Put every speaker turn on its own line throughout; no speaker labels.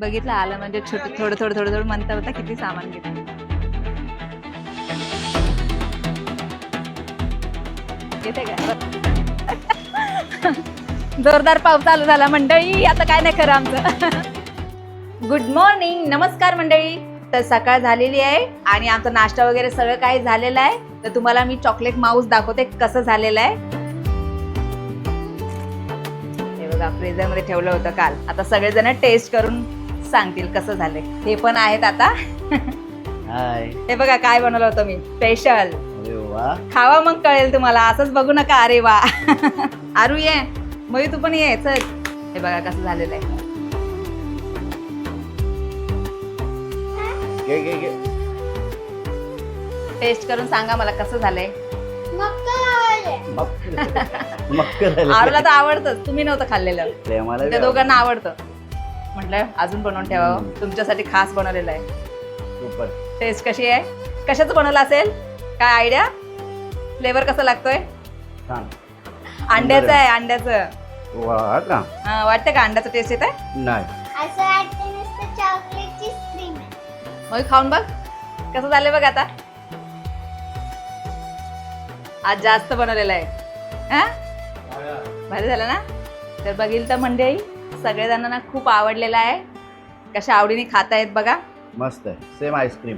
बघितलं आलं म्हणजे छोटं थोडं थोडं थोडं थोडं म्हणता होता किती सामान घेतलं. येते का जोरदार पाऊस चालू झाला मंडळी. आता काय नाही खरं आमचं. गुड मॉर्निंग, नमस्कार मंडळी. तर सकाळ झालेली आहे आणि आमचा नाश्ता वगैरे सगळं काही झालेलं आहे. तर तुम्हाला मी चॉकलेट माऊस दाखवते कसं झालेलं आहे. हे बघा फ्रीजर मध्ये ठेवलं होतं काल. आता सगळेजण टेस्ट करून सांगतील कसं झालंय. हे पण आहेत आता.
हाय.
हे बघा काय बनवलं होतं मी स्पेशल.
अरे वा.
खावा मग कळेल तुम्हाला, असंच बघू नका. अरे वा. आरू ये, मयू तू पण ये चल. हे बघा कसं झालेलं आहे.
घे.
टेस्ट करून सांगा मला कसं झालंय. आरूला तर आवडतं, तुम्ही नव्हतं खाल्लेलं. त्या दोघांना आवडतं. म्हटलं अजून बनवून ठेवावं, तुमच्यासाठी खास बनवलेलं आहे.
सुपर.
टेस्ट कशी आहे, कशाचं बनवलं असेल, काय आयडिया? फ्लेवर कसा लागतोय? अंड्याचं आहे, अंड्याचं.
वा का?
हा, वाटतं का अंड्याचं टेस्ट येत आहे?
नाही.
असं वाटतं नुसतं चॉकलेटची क्रीम आहे.
मग खाऊन बघ कसं झालंय बघ. आता आज जास्त बनवलेलं आहे. हा, भारी झालं ना. तर बघील तर मंडळी सगळेजणांना खूप आवडलेलं आहे. कशा आवडीने खातायत बघा.
मस्त आहे, सेम आईस्क्रीम.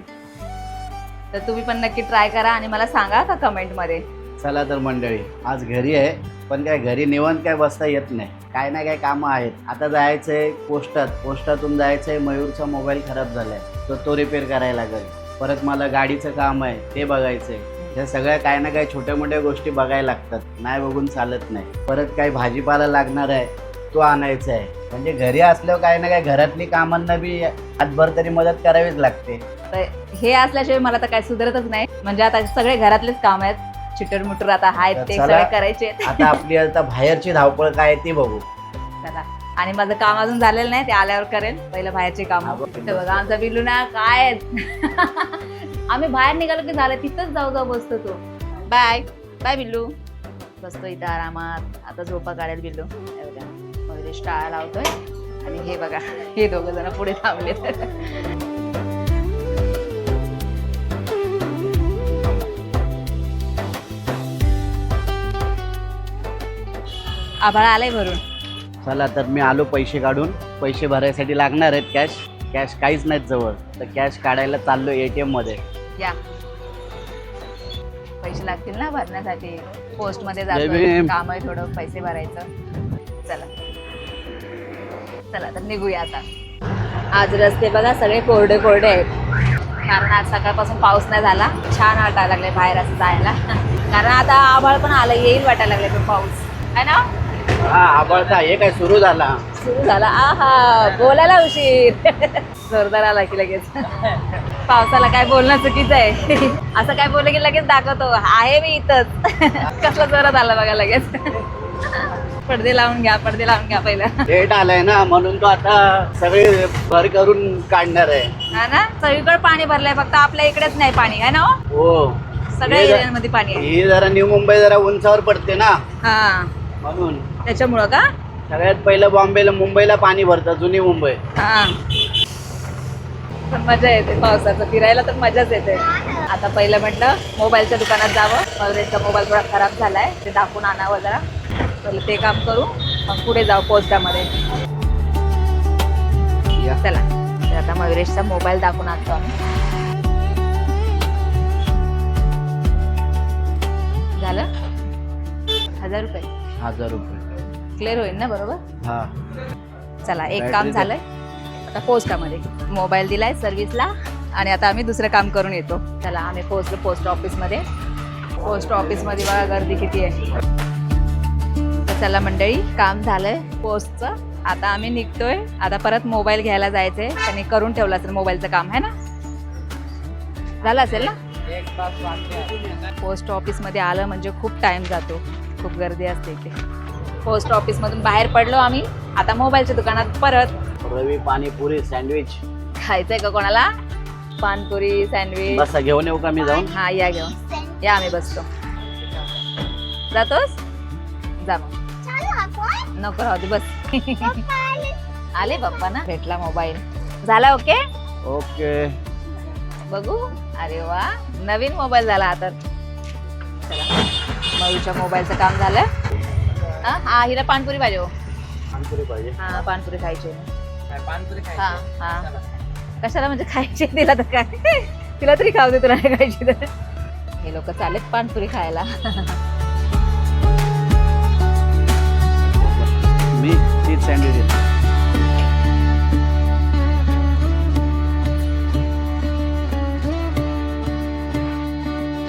तर तुम्ही पण नक्की ट्राय करा आणि मला सांगा का कमेंट मध्ये.
चला तर मंडळी, आज घरी आहे पण काय घरी निवांत काय बसता येत नाही. काय ना काय कामं आहेत. आता जायचंय पोस्टातून जायचंय. मयूरचा मोबाईल खराब झालाय, तो रिपेअर करायला लागेल. परत मला गाडीचं काम आहे, ते बघायचंय. ह्या सगळ्या काय ना काय छोट्या मोठ्या गोष्टी बघायला लागतात. नाही बघून चालत नाही. परत काही भाजीपाला लागणार आहे, तो आणायचा आहे. म्हणजे घरी असल्यावर काय ना काय घरातली कामांना बी हातभर तरी मदत करावीच लागते.
तर हे असल्याशिवाय मला तर काय सुधरतच नाही. म्हणजे आता सगळे घरातलेच काम आहेत, चिटर मुटर आता आहेत ते
चला,
सगळे करायचे.
आता आपली आता बाहेरची धावपळ काय ती बघू.
चला, आणि माझं काम अजून झालेलं नाही, ते आल्यावर करेल. पहिलं बाहेरचे काम. बघा आमचा बिल्लू ना काय आम्ही बाहेर निघालो की झालं तिथंच जाऊ बसतो तो. Bye bye Billu. बसतो इथं आरामात. आता झोपा काढेल बिल्लू. वगैरे टाळा लावतोय आणि हे बघा हे दोघं जण पुढे थांबले. आभाळ आलंय भरून.
चला तर मी आलो पैसे काढून. पैसे भरायसाठी लागणार आहेत कॅश काहीच नाहीत जवळ. तर कॅश काढायला चाललो ATM मध्ये.
या पैसे लागतील ना भरण्यासाठी. पोस्ट मध्ये
जय
जातो,
भीम.
काम आहे थोडं पैसे भरायचं. चला तर निघूया आता. आज रस्ते बघा सगळे कोरडे आहेत, कारण आज सकाळपासून पाऊस नाही झाला. छान वाटायला लागले बाहेर असं जायला. कारण आता आभाळ पण आलं, येईल वाटायला लागले तो पाऊस आहे ना.
हा, आभाळता हे काय सुरू झाला.
आहा, बोलायला उशीर. जोरदार आला की लगेच. पावसाला काय बोलणं चुकीचं आहे. असं काय बोललं की लगेच दाखवतो आहे मी इथंच. कसला जोरात आला बघा लगेच. पडदे लावून घ्या पहिलं.
लेट आलाय ना, म्हणून तो आता सगळे भर करून काढणार आहे.
हा ना, सगळीकडे पाणी भरलंय, फक्त आपल्या इकडेच नाही पाणी आहे ना.
हो,
सगळ्या एरियामध्ये पाणी आहे.
ही जरा न्यू मुंबई जरा उंचावर पडते ना,
हा
म्हणून
त्याच्यामुळं का.
सगळ्यात पहिलं मुंबईला पाणी भरतं, जुनी मुंबई.
हा, पण मजा येते पावसाचं, फिरायला तर मजाच येते. आता पहिलं म्हटलं मोबाईलच्या दुकानात जावं. मगरेचा मोबाईल थोडा खराब झालाय, ते दाखवून आणावं जरा. पहिलं ते काम करू, मग पुढे जाऊ पोस्टामध्ये. चला तर आता मयुरेशचा मोबाईल दाखवून आणतो आम्ही. झालं 1000 रुपये.
1000 रुपये
क्लिअर होईल ना बरोबर.
हा.
चला एक काम झालंय. आता पोस्टामध्ये मोबाईल दिलाय सर्व्हिसला आणि आता आम्ही दुसरं काम करून येतो. चला आम्ही पोहोचलो पोस्ट ऑफिसमध्ये. पोस्ट ऑफिसमध्ये बघा गर्दी किती आहे. तर चला मंडळी, काम झालंय पोस्टचं. आता आम्ही निघतोय. आता परत मोबाईल घ्यायला जायचंय. त्यांनी करून ठेवलं असेल मोबाईलचं काम आहे ना, झालं असेल ना. पोस्ट ऑफिसमध्ये आलं म्हणजे खूप टाइम जातो, खूप गर्दी असते इथे. पोस्ट ऑफिसमधून बाहेर पडलो आम्ही. आता मोबाईलच्या दुकानात परत.
रवी पाणीपुरी सँडविच
खायचंय का कोणाला? पानपुरी सँडविच.
बसा, घेऊन येऊ का मी जाऊन?
हा या घेऊन या, आम्ही बसतो. जातोस जा मग. नको राहू दे बस. आले बाप्पा ना, भेटला मोबाईल. झाला ओके
ओके.
बघू. अरे वा, नवीन मोबाईल झाला आता. चला, मयूच्या मोबाईलचं काम झालं. हा हिला पानपुरी पाहिजे हो.
पाणीपुरी पाहिजे.
हा पानपुरी खायची हो.
पानपुरी
हा हा कशाला म्हणजे खायची तिला तर काय तिला तरी खाऊ दे, तुला नाही खायची तर. हे लोक चालेत पानपुरी खायला.
मी तीच सँडविच.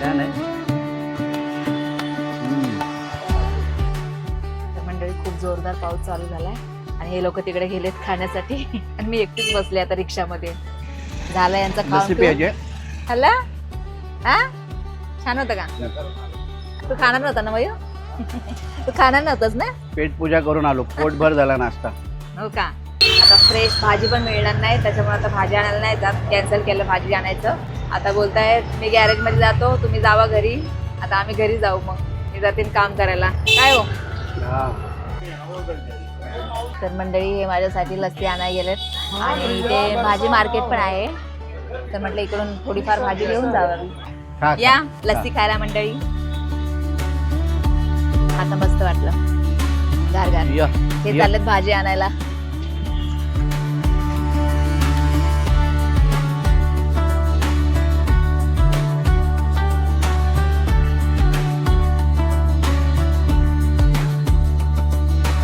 छान आहे.
तर मंडळी खूप जोरदार पाऊस चालू झालाय आणि हे लोक तिकडे गेलेत खाण्यासाठी आणि मी एकटीच बसले आता रिक्षामध्ये. झालं यांचा
रेसिपी
खाऊन.
आहे.
हल्ला हा छान होतं का? तू खाणार नव्हता ना मयू? तू खाणार नव्हतास ना?
पेट पूजा करून आलो, पोटभर झाला नाश्ता.
हो का? आता फ्रेश भाजी पण मिळणार नाही, त्याच्यामुळे आता भाजी आणायला नाही जात. कॅन्सल केलं भाजी आणायचं. आता बोलतायत मी गॅरेजमध्ये जातो, तुम्ही जावा घरी. आता आम्ही घरी जाऊ, मग मी जातील काम करायला. काय हो?
हा.
तर मंडळी हे माझ्यासाठी लस्सी आणायला गेलेत आणि इथे भाजी मार्केट पण आहे. तर म्हटलं इकडून थोडीफार भाजी घेऊन जावं.
खा,
या
खा.
लस्सी खायला मंडळी. आता मस्त वाटलं गार गार.
या,
हे
या.
चाललेत भाजी आणायला.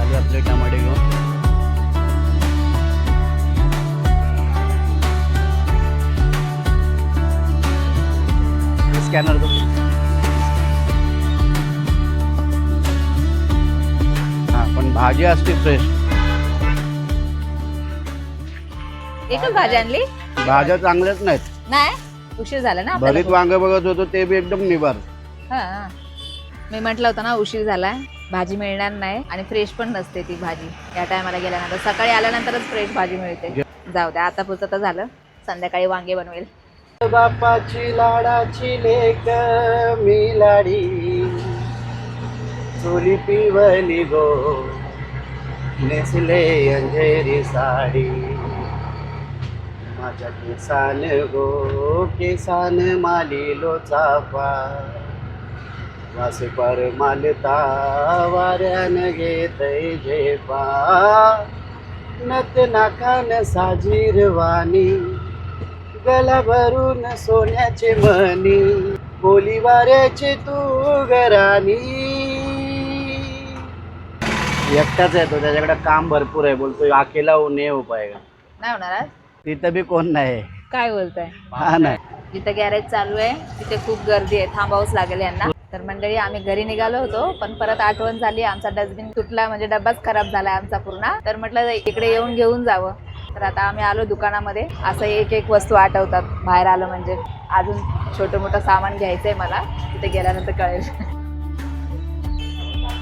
आली आपले टमाटे घेऊन. स्कॅनर तो. हा पण भाजी असते फ्रेश.
एकच भाजी आणली
भाज्या चांगल्याच नाहीत.
नाही, उशीर झाला ना आपल्याला
भरीत
खूप.
वांग बघत होतो ते बी एकदम निबार.
हा मी म्हटलं होतं ना उशीर झालाय, भाजी मिळणार नाही आणि फ्रेश पण नसते ती भाजी या टायमाला गेल्यानंतर. सकाळी आल्यानंतरच फ्रेश भाजी मिळते. जाऊ द्या, आता पुरतं तर झालं. संध्याकाळी वांगे बनवेल.
बापाची लाडाची लेक मी लाडी, चोली पिवली गो, नेसले अंधेरी साडी, माझ्या केसान गो केसान मालिलो चाफा, वास पर मालता वाऱ्यान घेतय झेपा, नत नाकान साजीरवाणी, गला भरून सोन्याचे मणी, बोली वाऱ्याचे तू घरानी. एकटाच आहे तो, त्याच्याकडे काम भरपूर आहे. बोलतोय अकेला नाही हो पाएगा.
नाही होणार आज?
तिथं बी कोण नाही.
काय बोलताय?
हा नाही.
जिथं गॅरेज चालू आहे तिथे खूप गर्दी आहे, थांबावंच लागेल यांना. तर मंडळी आम्ही घरी निघालो होतो, पण परत आठवण झाली आमचा डस्टबिन तुटला, म्हणजे डब्बाच खराब झाला आमचा पूर्ण. तर म्हटलं इकडे येऊन घेऊन जावं. तर आता आम्ही आलो दुकानामध्ये. असं एक एक वस्तू आठवतात बाहेर आलं म्हणजे. अजून छोटं मोठं सामान घ्यायचंय मला, तिथे गेल्यानंतर कळेल.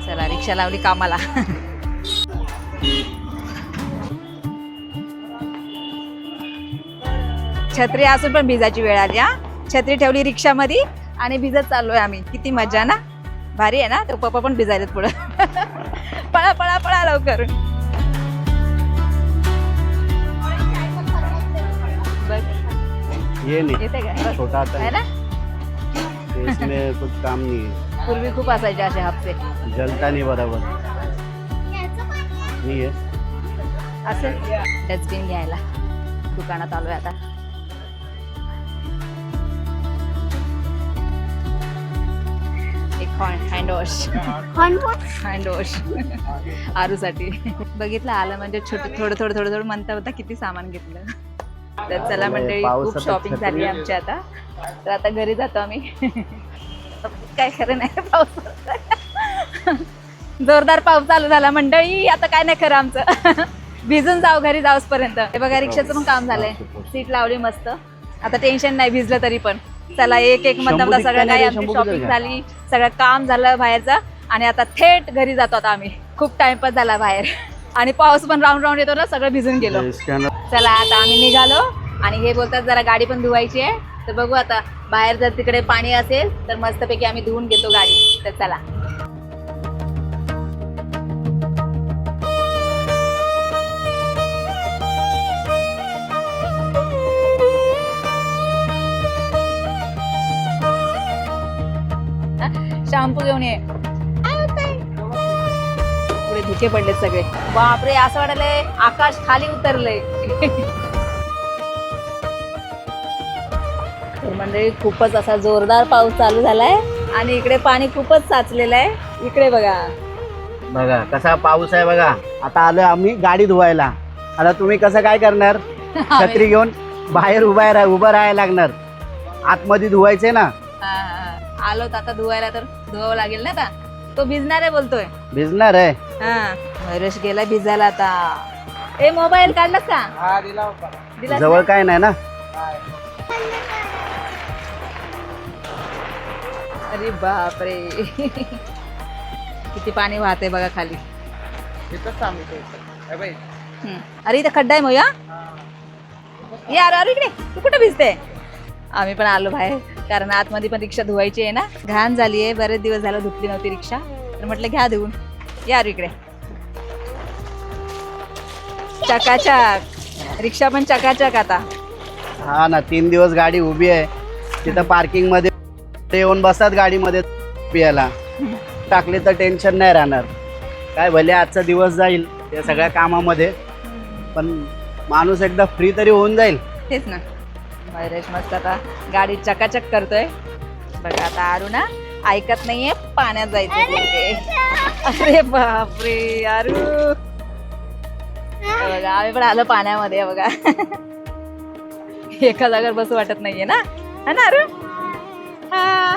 चला रिक्षा लावली कामाला. छत्री असून पण भिजायची वेळ आली. हा छत्री ठेवली रिक्षामध्ये आणि भिजत चाललोय आम्ही. किती मजा ना, भारी आहे ना. तो पप्पा पण भिजायलेत पुढं. पळा पळा पळा लवकर. बघ
ये नहीं
येते का?
छोटा आता
आहे ना.
है, इसमें कुछ काम नहीं है.
पूर्वी खूप असायचे असे हप्ते.
जलता नहीं बराबर. नहीं है.
असं डस्टबिन घ्यायला दुकानात आलोय आता. एक हँड वॉश. हँड वॉश आरूसाठी बघितलं. आलं म्हणजे छोटं थोडं थोडं थोडं थोडं म्हणता होता किती सामान घेतलं. तर चला मंडळी, खूप
पावसात
शॉपिंग
छत्री.
झाली आमची आता. तर आता घरी जातो आम्ही. काय खरं नाही पाऊस. जोरदार पाऊस चालू झाला मंडळी. आता काय नाही खरं आमचं. भिजून जाऊ घरी जाऊसपर्यंत. हे बघा रिक्षाचं पण काम झालंय. सीट लावली मस्त. आता टेन्शन नाही भिजलं तरी पण. चला एक एक मधला सगळं काही आमची शॉपिंग झाली, सगळं काम झालं बाहेरचं. आणि आता थेट घरी जातो आता आम्ही. खूप टाइमपास झाला बाहेर आणि पाऊस पण राऊंड राऊंड येतो ना, सगळं भिजून गेलो. चला आता आम्ही निघालो आणि हे बोलतात जरा गाडी पण धुवायची आहे. तर बघू आता बाहेर जर तिकडे पाणी असेल तर मस्तपैकी आम्ही धुवून घेतो गाडी. तर चला. शॅम्पू घेऊन ये. पुढे धुके पडलेत सगळे. बापरे, असं वाटलंय आकाश खाली उतरलंय. तर मंडळी खूपच असा जोरदार पाऊस चालू झालाय आणि इकडे पाणी खूपच साचलेलं आहे. इकडे बघा
बघा कसा पाऊस आहे बघा. आता आलोय आम्ही गाडी धुवायला. आता तुम्ही कसं काय करणार? छत्री घेऊन बाहेर उभं राहायला लागणार. आतमध्ये धुवायचे ना.
आलोत आता धुवायला, तर धुवावं लागेल ना. आता तो भिजणार आहे बोलतोय.
भिजणार आहे.
हा, मयुरेश गेला भिजायला आता. ए, मोबाईल काढलास का? दिलास
जवळ
ना?
काय नाही ना.
अरे बापरे, किती पाणी वाहते बघा खाली. अरे इथं खड्डा आहे मोया. ये अरे इकडे, तू कुठे भिजते? आम्ही पण आलो बाहेर, कारण आतमध्ये पण रिक्षा धुवायची आहे ना. घाण झाली आहे, बरेच दिवस झालं धुतली नव्हती रिक्षा, तर म्हटलं घ्या धुवून. या इकडे. चकाचक रिक्षा पण चकाचक आता.
हा ना, 3 दिवस गाडी उभी आहे तिथं पार्किंग मध्ये. येऊन बसतात गाडीमध्ये पियाला. टाकले तर टेन्शन नाही राहणार. काय भले आजचा दिवस जाईल त्या सगळ्या कामामध्ये, पण माणूस एकदा फ्री तरी होऊन जाईल.
तेच ना. मयुरेश मस्त आता गाडी चकाचक करतोय बघा. आता आरू ना ऐकत नाहीये, पाण्यात जायचं बोलते. अरे बापरे आरू, बघा आम्ही पण आलो पाण्यामध्ये बघा. एका जागेवर बसू वाटत नाहीये ना, है ना आरू?
हा,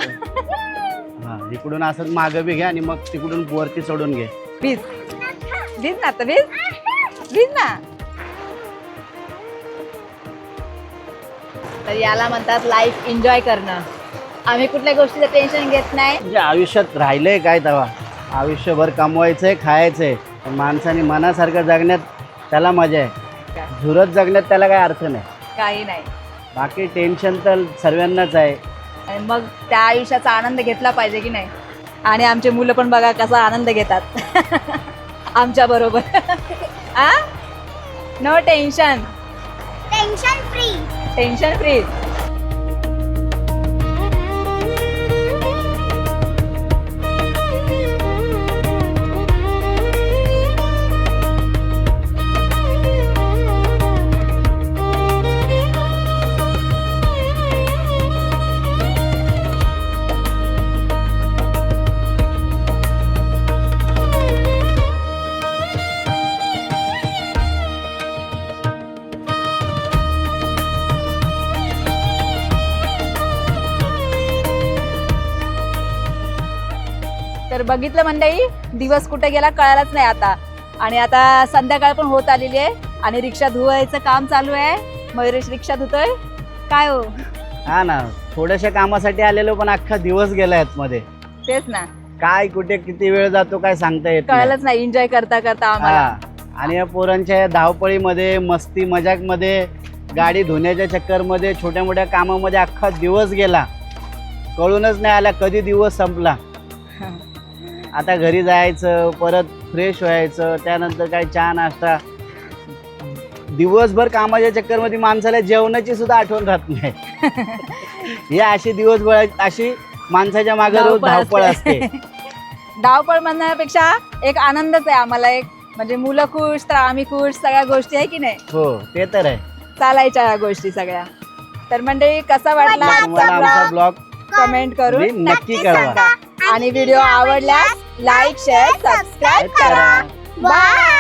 इकडून असंच मागं बी घ्या आणि मग तिकडून वरती चढून घे.
भिज भिज ना आता, भिज ना. तर याला म्हणतात लाईफ एन्जॉय करणं. आम्ही कुठल्या गोष्टीचं टेन्शन घेत नाही.
म्हणजे आयुष्यात राहिलंय काय तेव्हा? आयुष्यभर कमवायचंय, खायचंय. पण माणसाने मनासारखं जगण्यात त्याला मजा आहे. झुरत जगण्यात त्याला काय अर्थ नाही.
काही नाही.
बाकी टेन्शन तर सर्वांनाच आहे.
आणि मग त्या आयुष्याचा आनंद घेतला पाहिजे की नाही. आणि आमचे मुलं पण बघा कसा आनंद घेतात आमच्या बरोबर. No tension,
tension free.
Tension free. तर बघितलं मंडळी, दिवस कुठे गेला कळालाच नाही आता. आणि आता संध्याकाळ पण होत आलेली आहे आणि रिक्षा धुवायचं काम चालू आहे. मयुरेश रिक्षा धुतोय. काय हो?
हा ना, थोड्याशा कामासाठी आलेलो पण अख्खा दिवस गेला मध्ये.
तेच ना,
काय कुठे किती वेळ जातो काय सांगता येत नाही.
कळालंच नाही. एन्जॉय करता करता आम्हाला.
हा, आणि या पोरांच्या धावपळीमध्ये, मस्ती मजाक मध्ये, गाडी धुण्याच्या चक्कर मध्ये, छोट्या मोठ्या कामामध्ये अख्खा दिवस गेला. कळूनच नाही आला कधी दिवस संपला. आता घरी जायचं, परत फ्रेश व्हायचं, त्यानंतर काय चहा नाश्ता. दिवसभर कामाच्या चक्करमध्ये माणसाला जेवणाची सुद्धा आठवण राहत नाही. ही अशी दिवसभर अशी माणसाच्या मागे रोज धावपळ असते.
धावपळ म्हणण्यापेक्षा एक आनंदच आहे आम्हाला. एक म्हणजे मुलं खुश तर आम्ही खुश, सगळ्या गोष्टी आहे की नाही.
हो, ते तर आहे.
चालायच्या या गोष्टी सगळ्या. तर मंडळी कसा वाटला
तुम्हाला आमचा ब्लॉग
कमेंट करून
नक्की कळवा.
आणि व्हिडिओ आवडल्यास लाईक, शेअर, सबस्क्राईब करा.
बाय.